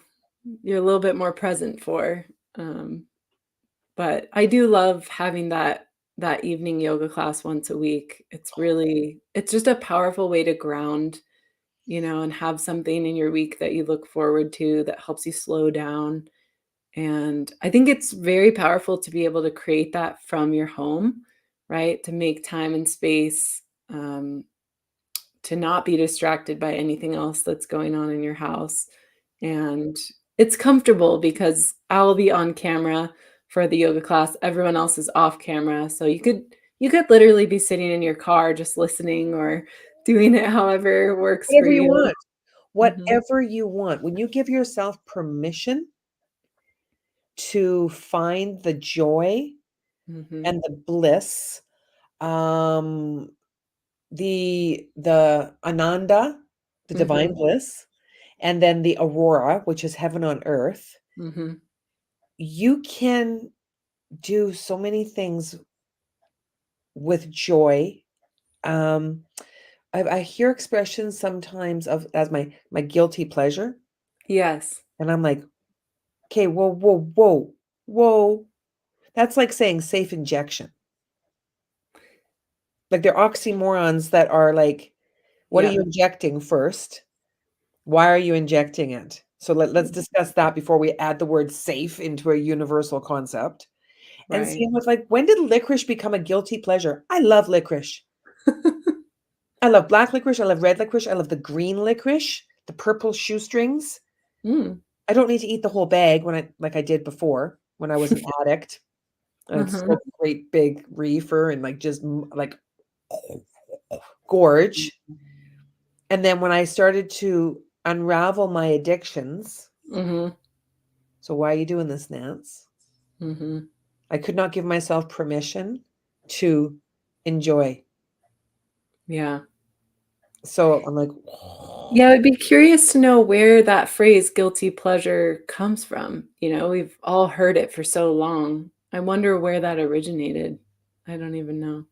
a little bit more present for. Um, but I do love having that evening yoga class once a week. It's just a powerful way to ground, and have something in your week that you look forward to that helps you slow down. And I think it's very powerful to be able to create that from your home, right? To make time and space, to not be distracted by anything else that's going on in your house. And it's comfortable because I'll be on camera for the yoga class. Everyone else is off camera. So you could literally be sitting in your car just listening or doing it however works for Whatever you you. want. Mhm. Whatever you want. When you give yourself permission to find the joy Mhm. and the bliss, um, the Ananda, the divine Mhm. bliss, and then the Aurora, which is heaven on earth, Mhm. you can do so many things with joy. Um, I hear expressions sometimes of as my guilty pleasure, Yes. and I'm like, okay, whoa, whoa, whoa, whoa. That's like saying safe injection. Like they're oxymorons that are like, what are Yep. you injecting first? Why are you injecting it? So let's discuss that before we add the word safe into a universal concept. And Right. same with like, when did licorice become a guilty pleasure? I love licorice. I love black licorice. I love red licorice. I love the green licorice, the purple shoestrings. Mm. I don't need to eat the whole bag like I did before when I was an addict. I'd Uh-huh. smoke a great big reefer and like just like gorge. And then when I started to unravel my addictions, Mhm. so why are you doing this, Nance? Mhm. I could not give myself permission to enjoy. Yeah. So I'm like, Yeah, I'd be curious to know where that phrase guilty pleasure comes from. We've all heard it for so long. I wonder where that originated. I don't even know.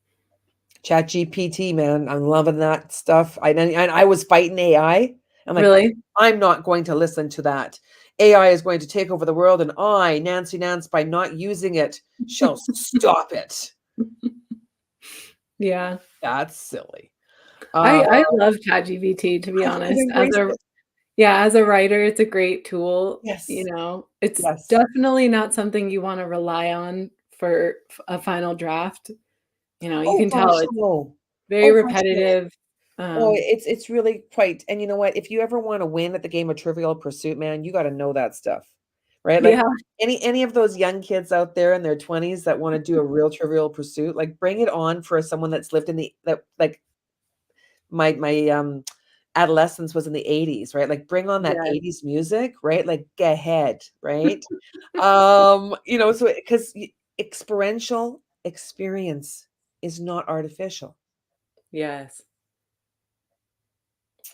Chat GPT, man, I'm loving that stuff. I was fighting AI. I'm like, Really? I'm not going to listen to that. AI is going to take over the world, and I, Nancy Nance, by not using it, shall stop it. Yeah. That's silly. I Uh, I love ChatGPT, to be I've honest. embraced it. Yeah, as a writer, it's a great tool, you Yes. know? It's Yes. definitely not something you wanna rely on for a final draft. You know, you Oh can tell gosh, it's no. very Oh gosh, no. repetitive. Oh, Um, it's really quite, and you know what? If you ever wanna win at the game of Trivial Pursuit, man, you gotta know that stuff, right? Like, yeah, any of those young kids out there in their 20s that wanna do a real Trivial Pursuit, like, bring it on for someone that's lived in the that like, my adolescence was in the '80s, right? Like, bring on that yeah, '80s music, right? Like, go ahead, right? So because experiential experience is not artificial. yes.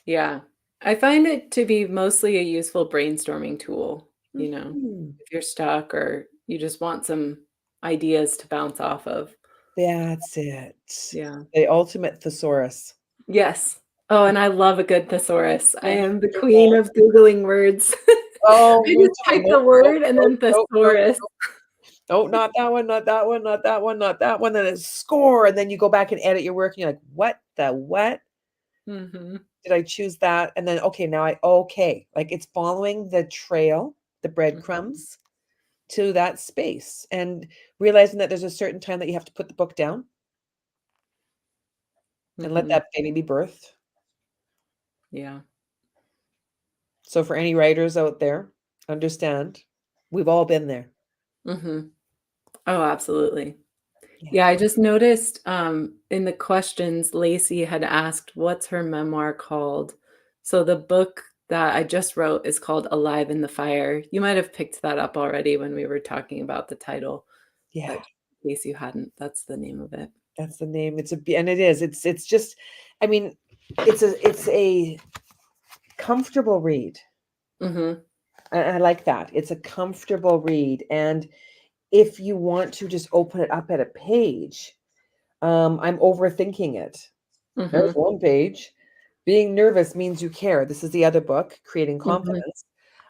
Yeah. I find it to be mostly a useful brainstorming tool, you know, Mhm. if you're stuck or you just want some ideas to bounce off of. That's it. Yeah. The ultimate thesaurus. Yes. Oh, and I love a good thesaurus. I Oh am the my queen of gosh. Googling words. Oh, I me just too. type the Nope, nope, word and nope, then nope, nope, thesaurus. nope. Oh, not that one, not that one, not that one, not that one, then it's score, and then you go back and edit your work, and you're like, "What the what? Mhm, Did I choose that?" And then, "Okay, now I okay." Like, it's following the trail, the mhm, breadcrumbs to that space, and realizing that there's a certain time that you have to put the book down and let mhm. that baby be birthed. Yeah. So for any writers out there, understand, we've all been there. Mhm. Oh, absolutely. Yeah. Yeah, I just noticed, in the questions, Lacey had asked, "What's her memoir called?" So the book that I just wrote is called Alive in the Fire. You might have picked that up already when we were talking about the title, Yeah, but in case you hadn't, that's the name of it. that's the name. And it is. It's just I mean, it's a comfortable read. Mhm, I like that. It's a comfortable read, and if you want to just open it up at a page, I'm overthinking it. There's mhm, one page. Being nervous means you care. This is the other book, Creating mhm. Confidence.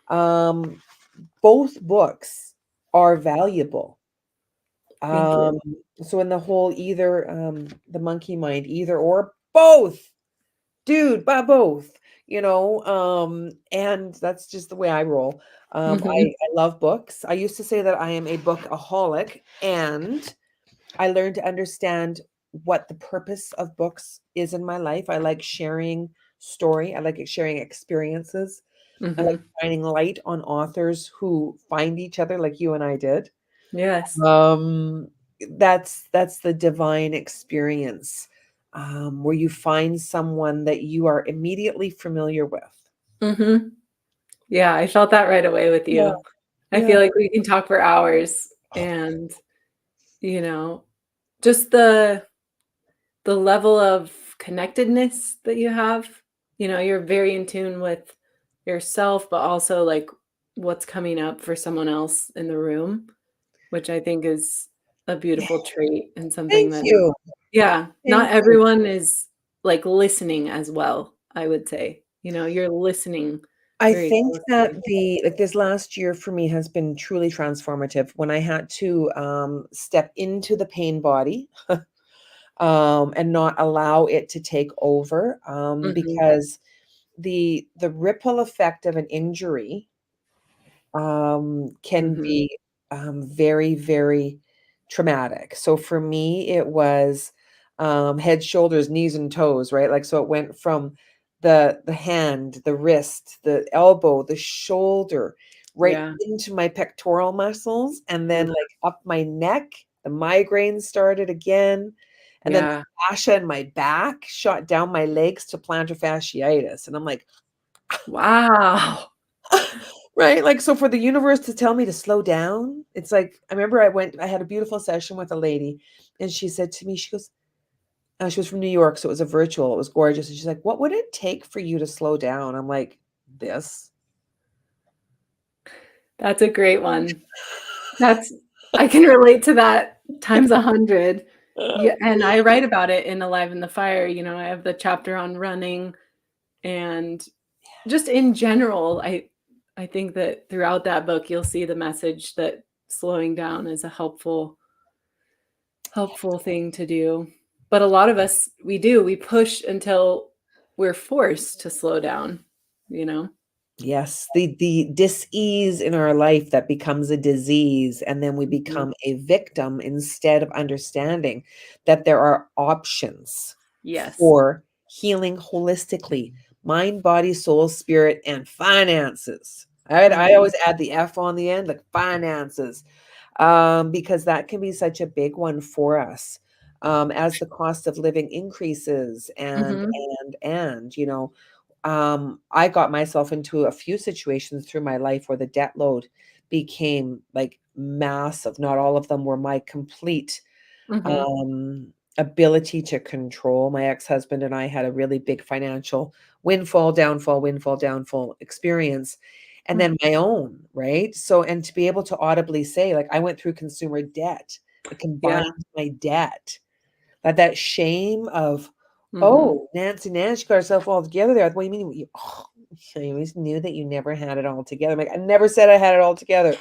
Um, both books are valuable. Thank you. Um, so in the whole either, the monkey mind, either or, both, dude, both, and that's just the way I roll. Mhm, I love books. I used to say that I am a bookaholic, and I learned to understand what the purpose of books is in my life. I like sharing story. I like sharing experiences. I like mhm. shining light on authors who find each other like you and I did. Yes. Um, that's the divine experience, where you find someone that you are immediately familiar with. Mhm. Yeah, I felt that right away with Yeah, you. I yeah, feel like we can talk for hours and, you know, just the level of connectedness that you have, you know, you're very in tune with yourself, but also, like, what's coming up for someone else in the room, which I think is a yeah. beautiful trait and something Thank that you, yeah, not thank you. everyone is, like, listening as well, I would say. You know, you're listening I very think that closely. this last year for me has been truly transformative when I had to, step into the pain body, and not allow it to take over, Mhm, because the ripple effect of an injury can mhm, be, very, very traumatic. So for me, it was, head, shoulders, knees, and toes, right? Like, so it went from the hand, the wrist, the elbow, the shoulder, right yeah, into my pectoral muscles, and then, mm, like, up my neck. The migraines started again, and then yeah. fascia in my back shot down my legs to plantar fasciitis, and I'm like, Wow. right? Like, so for the universe to tell me to slow down, it's like, I remember I had a beautiful session with a lady, and she said to me, she goes, she was from New York, so it was a virtual, it was gorgeous. And she's like, "What would it take for you to slow down?" I'm like, "This." That's a great one. That's I can relate to that times 100. Yeah, and I write about it in Alive in the Fire, you know, I have the chapter on running, and just in general, I think that throughout that book, you'll see the message that slowing down is a helpful thing to do. But a lot of us, we push until we're forced to slow down, you know? Yes, the dis-ease in our life that becomes a disease, and then we Mhm. become a victim instead of understanding that there are options Yes. for healing holistically, mind, body, soul, spirit, and finances. I Mhm. always add the F on the end, like finances, because that can be such a big one for us, as the cost of living increases Mhm. I got myself into a few situations through my life where the debt load became like massive. Not all of them were my complete Mhm. um, ability to control. My ex-husband and I had a really big financial windfall, downfall experience. And Mm. then my own, right? So, and to be able to audibly say, like, I went through consumer debt, I combined Yeah. my debt, that shame of, Mhm. oh, Nancy Nance, she got herself all together there. What do you mean? You always knew that you never had it all together. I'm like, I never said I had it all together.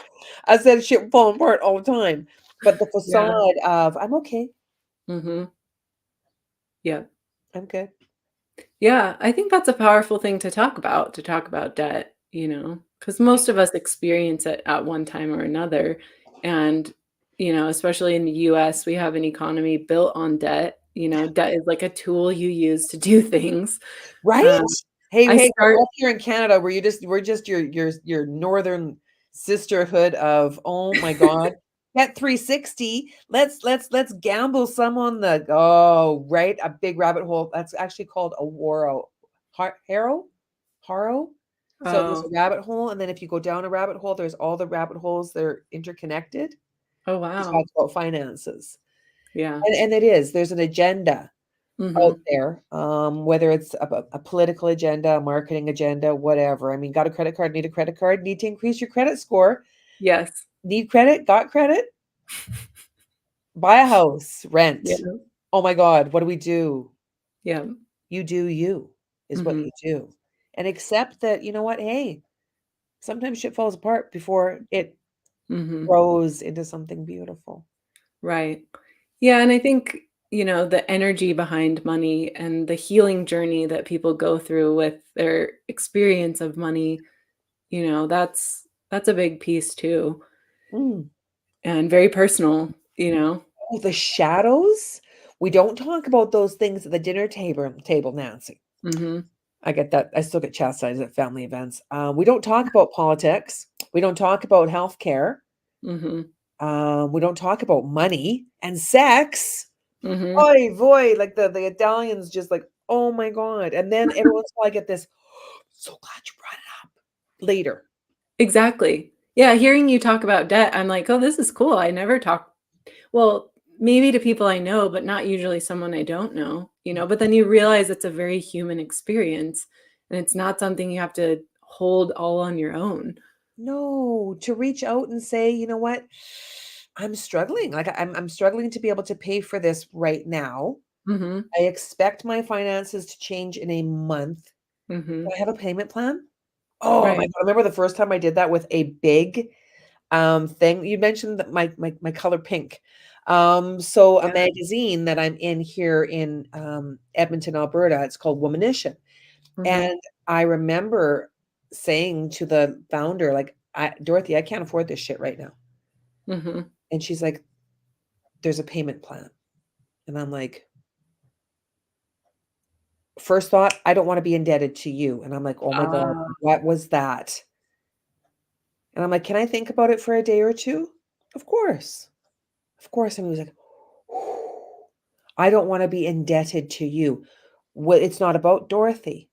I said shit falling apart all the time. But the Yeah. facade of, I'm okay, Mhm. Yeah. I'm good. Yeah, I think that's a powerful thing to talk about debt, because most of us experience it at one time or another. And, especially in the US, we have an economy built on debt. Debt is like a tool you use to do things. Right? Um, Hey, I hey, start up here in Canada, we're just your northern sisterhood of, oh my God, get 360. Let's gamble some on the, oh, right, a big rabbit hole. That's actually called a warrow. Harrow? Harrow? So there's Oh, a rabbit hole, and then if you go down a rabbit hole, there's all the rabbit holes that are interconnected. oh, We wow. talk about finances. Yeah. And it is, there's an agenda out Mhm. there, whether it's a political agenda, a marketing agenda, whatever. I mean, got a credit card, need a credit card, need to increase your credit score, Yes. need credit, got credit, buy a house, Yeah. rent. Oh my God, what do we do? Yeah. You do you is what Mhm. you do. And accept that, you know what? Hey, sometimes shit falls apart before it Mhm. grows into something beautiful. Right. Yeah, and I think, the energy behind money and the healing journey that people go through with their experience of money, that's a big piece too, Mm. and very personal. Oh, the shadows. We don't talk about those things at the dinner table, Nancy. Mhm. I get that. I still get chastised at family events. We don't talk about politics. We don't talk about healthcare. Mhm. We don't talk about money and sex. Mhm. Oy vey, like the Italians just like, oh my God. And then every once in a while I get this, so glad you brought it up later. Exactly. Yeah, hearing you talk about debt, I'm like, "Oh, this is cool. I never talk." Well, maybe to people I know, but not usually someone I don't know, but then you realize it's a very human experience, and it's not something you have to hold all on your own. No, to reach out and say, you know what? I'm struggling. Like I'm struggling to be able to pay for this right now. Mhm, I expect my finances to change in a month. Do mhm. I have a payment plan? Oh my Right. God, I remember the first time I did that with a big, thing. You mentioned that my color pink. So a Yeah. magazine that I'm in here in, Edmonton, Alberta, it's called Womanition, Mhm, and I remember saying to the founder, like, "Dorothy, I can't afford this shit right now." mhm. And she's like, "There's a payment plan." And I'm like, first thought, I don't wanna be indebted to you. And I'm like, "Oh my God, Ah, what was that?" And I'm like, "Can I think about it for a day or 2?" "Of course." Of course, and he was like, "I don't wanna be indebted to you." It's not about Dorothy.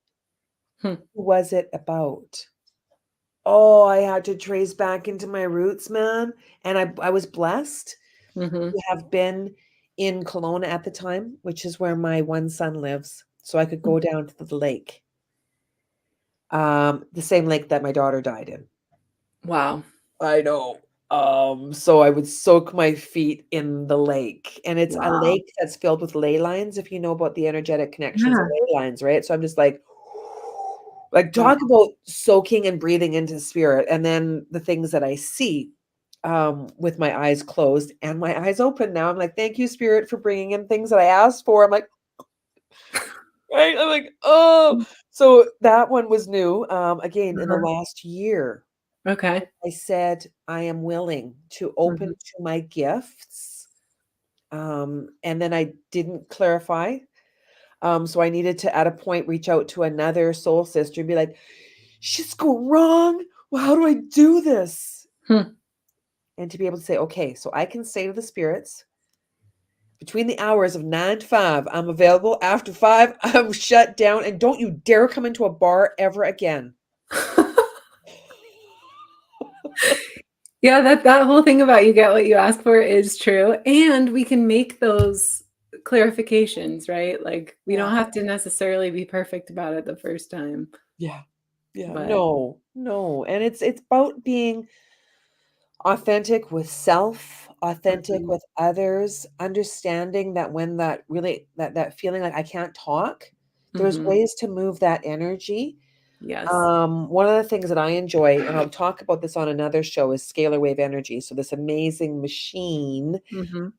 hmm, Who was it about? Oh, I had to trace back into my roots, man, and I was blessed mhm, to have been in Kelowna at the time, which is where my one son lives, so I could mm. go down to the lake, the same lake that my daughter died in. Wow. I know. So I would soak my feet in the lake, and it's a Wow. lake that's filled with ley lines, if you know about the energetic connections of Yeah. ley lines, right? So I'm just like Wow. talk about soaking and breathing into spirit, and then the things that I see, with my eyes closed and my eyes open now. I'm like, "Thank you, spirit, for bringing in things that I asked for." I'm like, right? I'm like, "Oh." So that one was new. Again, in the Uh-huh. last year, Okay. I said, I am willing to open Mhm. to my gifts. And then I didn't clarify. So I needed to, at a point, reach out to another soul sister and be like, shit's going wrong. Well, how do I do this? Hmm. And to be able to say, okay, so I can say to the spirits, between the hours of 9 to 5, I'm available. After 5, I'm shut down. And don't you dare come into a bar ever again. Yeah, that whole thing about you get what you ask for is true, and we can make those clarifications, right? Like, we Yeah. don't have to necessarily be perfect about it the first time, Yeah. Yeah. but No, no. And it's about being authentic with self, authentic Mhm, with others, understanding that when that really that feeling like I can't talk, there's mhm, ways to move that energy. yes. One of the things that I enjoy, and I'll talk about this on another show, is scalar wave energy. So this amazing machine Mhm.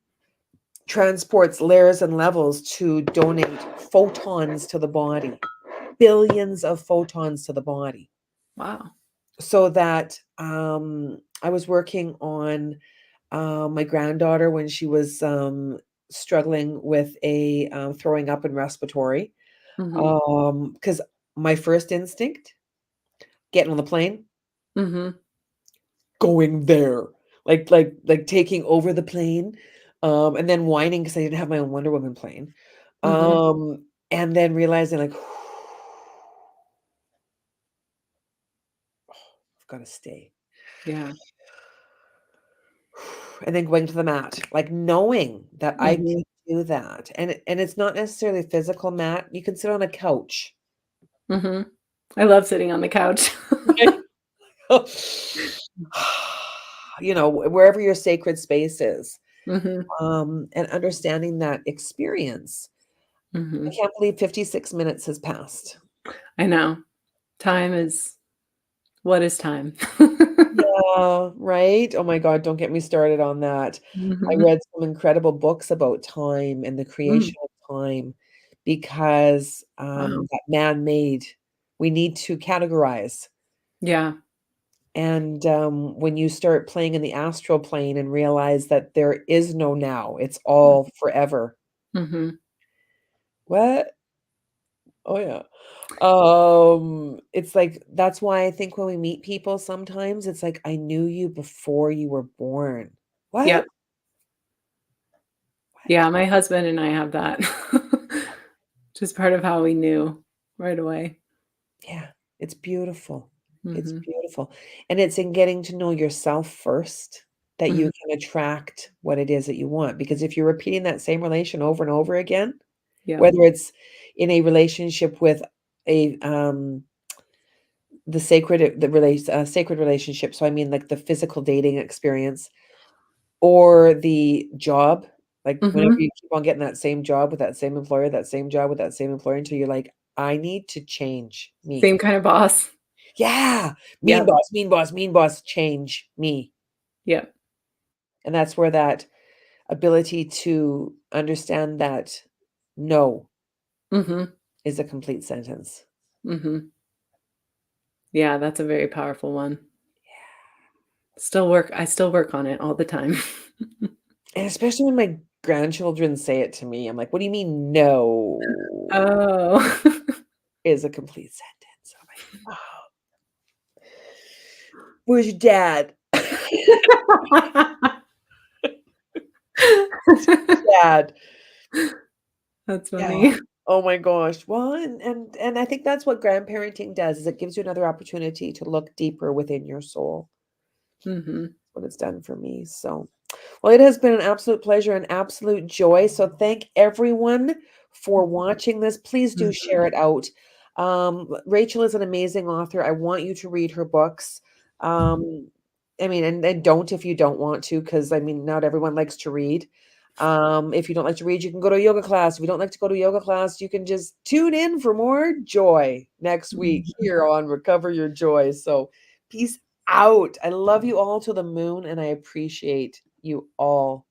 transports layers and levels to donate photons to the body, billions of photons to the body. Wow. So that I was working on my granddaughter when she was struggling with a throwing up and respiratory. Mhm, Because my first instinct, getting on the plane, mhm, going there, like taking over the plane, and then whining because I didn't have my own Wonder Woman plane, mhm. and then realizing like I've got to stay. Yeah. And then going to the mat, like knowing that I Mhm, can do that. And it's not necessarily a physical mat. You can sit on a couch. mhm. I love sitting on the couch. You know, wherever your sacred space is. Mhm, And understanding that experience. I mhm. can't believe 56 minutes has passed. I know. Time is what is time? Yeah, right? Oh my God, don't get me started on that. I Mhm. read some incredible books about time and the Mm, creation of time because wow. that man-made, we need to categorize. Yeah. And when you start playing in the astral plane and realize that there is no now, it's all forever. Mhm. What? Oh yeah. It's like that's why I think when we meet people sometimes it's like I knew you before you were born. What? Yep. What? Yeah, my husband and I have that. Just part of how we knew right away. Yeah, it's beautiful. It's Mhm. beautiful. And it's in getting to know yourself first that you Mhm. can attract what it is that you want. Because if you're repeating that same relation over and over again, Yep. whether it's in a relationship with a the sacred sacred relationship, so I mean like the physical dating experience or the job, like whenever Mhm. you keep on getting that same job with that same employer, that same job with that same employer until you're like, I need to change me. Same kind of boss. Yeah. Mean Yep. boss, mean boss, mean boss, change me. Yep. And that's where that ability to understand that no Mhm. is a complete sentence. Mhm. Yeah, that's a very powerful one. I still work on it all the time. And especially when my grandchildren say it to me, I'm like, what do you mean no Oh. is a complete sentence? I'm like, oh, where's your dad? Dad. That's Yeah. funny. Oh my gosh. Well, and I think that's what grandparenting does is it gives you another opportunity to look deeper within your soul. Mhm. What it's done for me. So, well, it has been an absolute pleasure and absolute joy. So, thank everyone for watching this. Please do Mhm. share it out. Rachel is an amazing author. I want you to read her books. Um, I mean, and don't if you don't want to, because I mean, not everyone likes to read. If you don't like to read, you can go to a yoga class. If you don't like to go to a yoga class, you can just tune in for more joy next week Mhm. here on Recover Your Joy. So, peace out. I love you all to the moon, and I appreciate you all